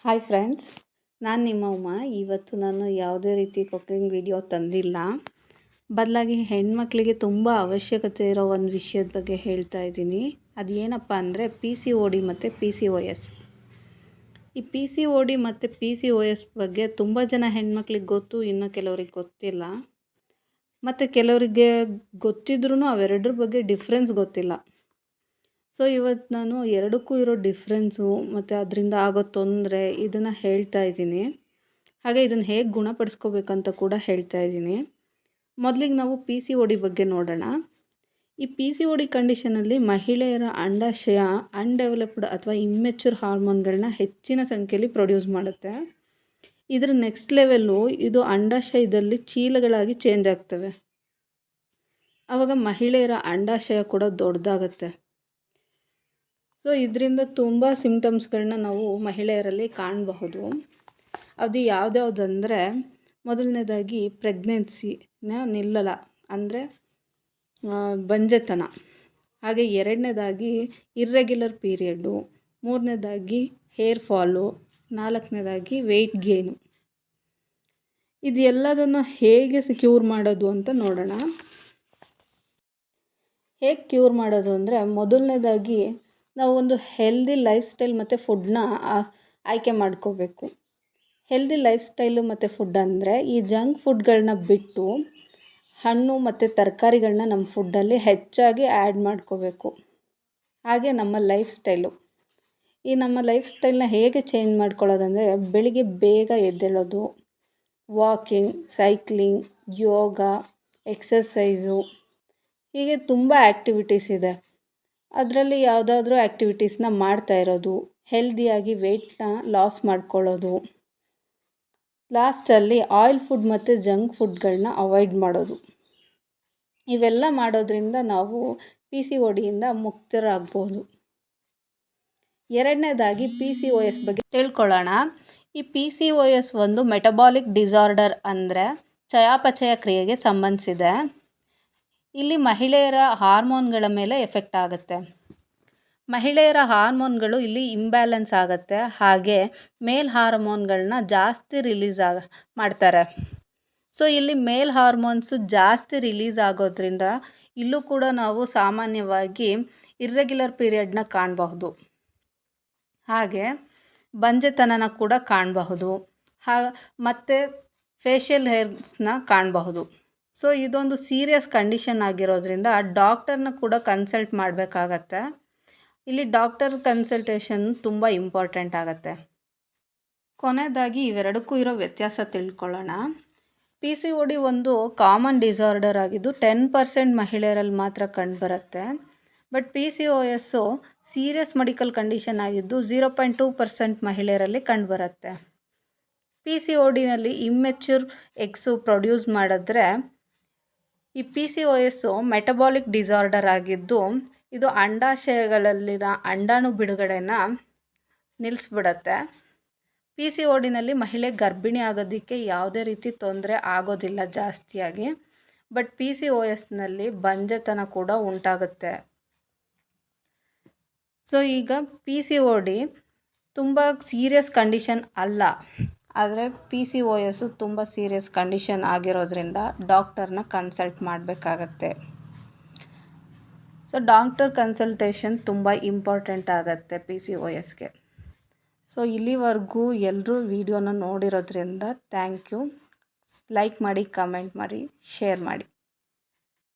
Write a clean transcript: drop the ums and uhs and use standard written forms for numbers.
Hi friends, ನಾನು ನಿಮ್ಮ ಉಮಾ. ಇವತ್ತು ನಾನು ಯಾವುದೇ ರೀತಿ ಕುಕ್ಕಿಂಗ್ ವಿಡಿಯೋ ತಂದಿಲ್ಲ. ಬದಲಾಗಿ ಹೆಣ್ಮಕ್ಳಿಗೆ ತುಂಬ ಅವಶ್ಯಕತೆ ಇರೋ ಒಂದು ವಿಷಯದ ಬಗ್ಗೆ ಹೇಳ್ತಾ ಇದ್ದೀನಿ. ಅದು ಏನಪ್ಪ ಅಂದರೆ PCOD ಮತ್ತು PCOS. ಈ PCOD ಮತ್ತು PCOS ಬಗ್ಗೆ ತುಂಬ ಜನ ಹೆಣ್ಮಕ್ಳಿಗೆ ಗೊತ್ತು, ಇನ್ನು ಕೆಲವ್ರಿಗೆ ಗೊತ್ತಿಲ್ಲ. ಮತ್ತು ಕೆಲವರಿಗೆ ಗೊತ್ತಿದ್ರೂ ಅವೆರಡರ ಬಗ್ಗೆ ಡಿಫ್ರೆನ್ಸ್ ಗೊತ್ತಿಲ್ಲ. ಸೊ ಇವತ್ತು ನಾನು ಎರಡಕ್ಕೂ ಇರೋ ಡಿಫ್ರೆನ್ಸು ಮತ್ತು ಅದರಿಂದ ಆಗೋ ತೊಂದರೆ ಇದನ್ನು ಹೇಳ್ತಾ ಇದ್ದೀನಿ. ಹಾಗೆ ಇದನ್ನು ಹೇಗೆ ಗುಣಪಡಿಸ್ಕೋಬೇಕಂತ ಕೂಡ ಹೇಳ್ತಾ ಇದ್ದೀನಿ. ಮೊದಲಿಗೆ ನಾವು PCOD ಬಗ್ಗೆ ನೋಡೋಣ. ಈ PCOD ಕಂಡೀಷನಲ್ಲಿ ಮಹಿಳೆಯರ ಅಂಡಾಶಯ ಅನ್ಡೆವಲಪ್ಡ್ ಅಥವಾ ಇಮ್ಮೆಚ್ಯೂರ್ ಹಾರ್ಮೋನ್ಗಳನ್ನ ಹೆಚ್ಚಿನ ಸಂಖ್ಯೆಯಲ್ಲಿ ಪ್ರೊಡ್ಯೂಸ್ ಮಾಡುತ್ತೆ. ಇದರ ನೆಕ್ಸ್ಟ್ ಲೆವೆಲ್ಲು ಇದು ಅಂಡಾಶಯದಲ್ಲಿ ಚೀಲಗಳಾಗಿ ಚೇಂಜ್ ಆಗ್ತವೆ. ಆವಾಗ ಮಹಿಳೆಯರ ಅಂಡಾಶಯ ಕೂಡ ದೊಡ್ಡದಾಗತ್ತೆ. ಸೊ ಇದರಿಂದ ತುಂಬ ಸಿಮ್ಟಮ್ಸ್ಗಳನ್ನ ನಾವು ಮಹಿಳೆಯರಲ್ಲಿ ಕಾಣಬಹುದು. ಅದು ಯಾವುದ್ಯಾವುದಂದರೆ, ಮೊದಲನೇದಾಗಿ ಪ್ರೆಗ್ನೆನ್ಸಿನ ನಿಲ್ಲಲ್ಲ ಅಂದರೆ ಬಂಜೆತನ. ಹಾಗೆ ಎರಡನೇದಾಗಿ ಇರ್ರೆಗ್ಯುಲರ್ ಪೀರಿಯಡ್ಡು, ಮೂರನೇದಾಗಿ ಹೇರ್ ಫಾಲು, ನಾಲ್ಕನೇದಾಗಿ ವೆಯ್ಟ್ ಗೇನು. ಇದು ಎಲ್ಲದನ್ನು ಹೇಗೆ ಕ್ಯೂರ್ ಮಾಡೋದು ಅಂತ ನೋಡೋಣ. ಹೇಗೆ ಕ್ಯೂರ್ ಮಾಡೋದು ಅಂದರೆ, ಮೊದಲನೇದಾಗಿ ನಾವು ಒಂದು ಹೆಲ್ದಿ ಲೈಫ್ ಸ್ಟೈಲ್ ಮತ್ತು ಫುಡ್ನ ಆಯ್ಕೆ ಮಾಡ್ಕೋಬೇಕು. ಹೆಲ್ದಿ ಲೈಫ್ ಸ್ಟೈಲು ಮತ್ತು ಫುಡ್ ಅಂದರೆ ಈ ಜಂಕ್ ಫುಡ್ಗಳನ್ನ ಬಿಟ್ಟು ಹಣ್ಣು ಮತ್ತು ತರಕಾರಿಗಳನ್ನ ನಮ್ಮ ಫುಡ್ಡಲ್ಲಿ ಹೆಚ್ಚಾಗಿ ಆ್ಯಡ್ ಮಾಡ್ಕೋಬೇಕು. ಹಾಗೆ ನಮ್ಮ ಲೈಫ್ ಸ್ಟೈಲು, ಈ ನಮ್ಮ ಲೈಫ್ ಸ್ಟೈಲ್ನ ಹೇಗೆ ಚೇಂಜ್ ಮಾಡ್ಕೊಳ್ಳೋದಂದರೆ, ಬೆಳಿಗ್ಗೆ ಬೇಗ ಎದ್ದೇಳೋದು, ವಾಕಿಂಗ್, ಸೈಕ್ಲಿಂಗ್, ಯೋಗ, ಎಕ್ಸಸೈಸು, ಹೀಗೆ ತುಂಬ ಆ್ಯಕ್ಟಿವಿಟೀಸ್ ಇದೆ. ಅದರಲ್ಲಿ ಯಾವುದಾದ್ರೂ ಆ್ಯಕ್ಟಿವಿಟೀಸ್ನ ಮಾಡ್ತಾ ಇರೋದು, ಹೆಲ್ದಿಯಾಗಿ ವೆಯ್ಟ್ನ ಲಾಸ್ ಮಾಡ್ಕೊಳ್ಳೋದು, ಲಾಸ್ಟಲ್ಲಿ ಆಯಿಲ್ ಫುಡ್ ಮತ್ತು ಜಂಕ್ ಫುಡ್ಗಳನ್ನ ಅವಾಯ್ಡ್ ಮಾಡೋದು. ಇವೆಲ್ಲ ಮಾಡೋದ್ರಿಂದ ನಾವು PCODಯಿಂದ ಮುಕ್ತರಾಗ್ಬೋದು. ಎರಡನೇದಾಗಿ PCOS ಬಗ್ಗೆ ತಿಳ್ಕೊಳ್ಳೋಣ. ಈ PCOS ಒಂದು ಮೆಟಬಾಲಿಕ್ ಡಿಸಾರ್ಡರ್ ಅಂದರೆ ಚಯಾಪಚಯ ಕ್ರಿಯೆಗೆ ಸಂಬಂಧಿಸಿದೆ. ಇಲ್ಲಿ ಮಹಿಳೆಯರ ಹಾರ್ಮೋನ್ಗಳ ಮೇಲೆ ಎಫೆಕ್ಟ್ ಆಗುತ್ತೆ. ಮಹಿಳೆಯರ ಹಾರ್ಮೋನ್ಗಳು ಇಲ್ಲಿ ಇಂಬ್ಯಾಲೆನ್ಸ್ ಆಗುತ್ತೆ. ಹಾಗೆ ಮೇಲ್ ಹಾರ್ಮೋನ್ಗಳನ್ನ ಜಾಸ್ತಿ ರಿಲೀಸ್ ಮಾಡ್ತಾರೆ. ಸೊ ಇಲ್ಲಿ ಮೇಲ್ ಹಾರ್ಮೋನ್ಸು ಜಾಸ್ತಿ ರಿಲೀಸ್ ಆಗೋದ್ರಿಂದ ಇಲ್ಲೂ ಕೂಡ ನಾವು ಸಾಮಾನ್ಯವಾಗಿ ಇರ್ರೆಗ್ಯುಲರ್ ಪೀರಿಯಡ್ನ ಕಾಣಬಹುದು. ಹಾಗೆ ಬಂಜೆತನನ ಕೂಡ ಕಾಣಬಹುದು. ಮತ್ತು ಫೇಶಿಯಲ್ ಹೇರ್ಸ್ನ ಕಾಣಬಹುದು. ಸೊ ಇದೊಂದು ಸೀರಿಯಸ್ ಕಂಡೀಷನ್ ಆಗಿರೋದ್ರಿಂದ ಡಾಕ್ಟರ್ನ ಕೂಡ ಕನ್ಸಲ್ಟ್ ಮಾಡಬೇಕಾಗತ್ತೆ. ಇಲ್ಲಿ ಡಾಕ್ಟರ್ ಕನ್ಸಲ್ಟೇಷನ್ ತುಂಬ ಇಂಪಾರ್ಟೆಂಟ್ ಆಗುತ್ತೆ. ಕೊನೆಯದಾಗಿ ಇವೆರಡಕ್ಕೂ ಇರೋ ವ್ಯತ್ಯಾಸ ತಿಳ್ಕೊಳ್ಳೋಣ. PCOD ಒಂದು ಕಾಮನ್ ಡಿಸಾರ್ಡರ್ ಆಗಿದ್ದು 10% ಮಹಿಳೆಯರಲ್ಲಿ ಮಾತ್ರ ಕಂಡುಬರುತ್ತೆ. But PCOS serious medical condition ಆಗಿದ್ದು 0.2% ಮಹಿಳೆಯರಲ್ಲಿ ಕಂಡುಬರುತ್ತೆ. PCODನಲ್ಲಿ ಇಮ್ಮೆಚ್ಯೂರ್ ಎಗ್ಸು ಪ್ರೊಡ್ಯೂಸ್ ಮಾಡಿದ್ರೆ, ಈ PCOS ಮೆಟಬಾಲಿಕ್ ಡಿಸಾರ್ಡರ್ ಆಗಿದ್ದು ಇದು ಅಂಡಾಶಯಗಳಲ್ಲಿನ ಅಂಡಾಣು ಬಿಡುಗಡೆನ ನಿಲ್ಲಿಸ್ಬಿಡತ್ತೆ. PCODನಲ್ಲಿ ಮಹಿಳೆ ಗರ್ಭಿಣಿ ಆಗೋದಕ್ಕೆ ಯಾವುದೇ ರೀತಿ ತೊಂದರೆ ಆಗೋದಿಲ್ಲ ಜಾಸ್ತಿಯಾಗಿ. ಬಟ್ PCOSನಲ್ಲಿ ಬಂಜೆತನ ಕೂಡ ಉಂಟಾಗುತ್ತೆ. ಸೊ ಈಗ PCOD ತುಂಬ ಸೀರಿಯಸ್ ಕಂಡೀಷನ್ ಅಲ್ಲ, ಆದರೆ PCOS ತುಂಬ ಸೀರಿಯಸ್ ಕಂಡೀಷನ್ ಆಗಿರೋದ್ರಿಂದ ಡಾಕ್ಟರ್ನ ಕನ್ಸಲ್ಟ್ ಮಾಡಬೇಕಾಗತ್ತೆ. ಸೊ ಡಾಕ್ಟರ್ ಕನ್ಸಲ್ಟೇಷನ್ ತುಂಬ ಇಂಪಾರ್ಟೆಂಟ್ ಆಗುತ್ತೆ PCOSಗೆ. ಸೊ ಇಲ್ಲಿವರೆಗೂ ಎಲ್ಲರೂ ವಿಡಿಯೋನ ನೋಡಿರೋದ್ರಿಂದ ಥ್ಯಾಂಕ್ ಯು. ಲೈಕ್ ಮಾಡಿ, ಕಮೆಂಟ್ ಮಾಡಿ, ಶೇರ್ ಮಾಡಿ.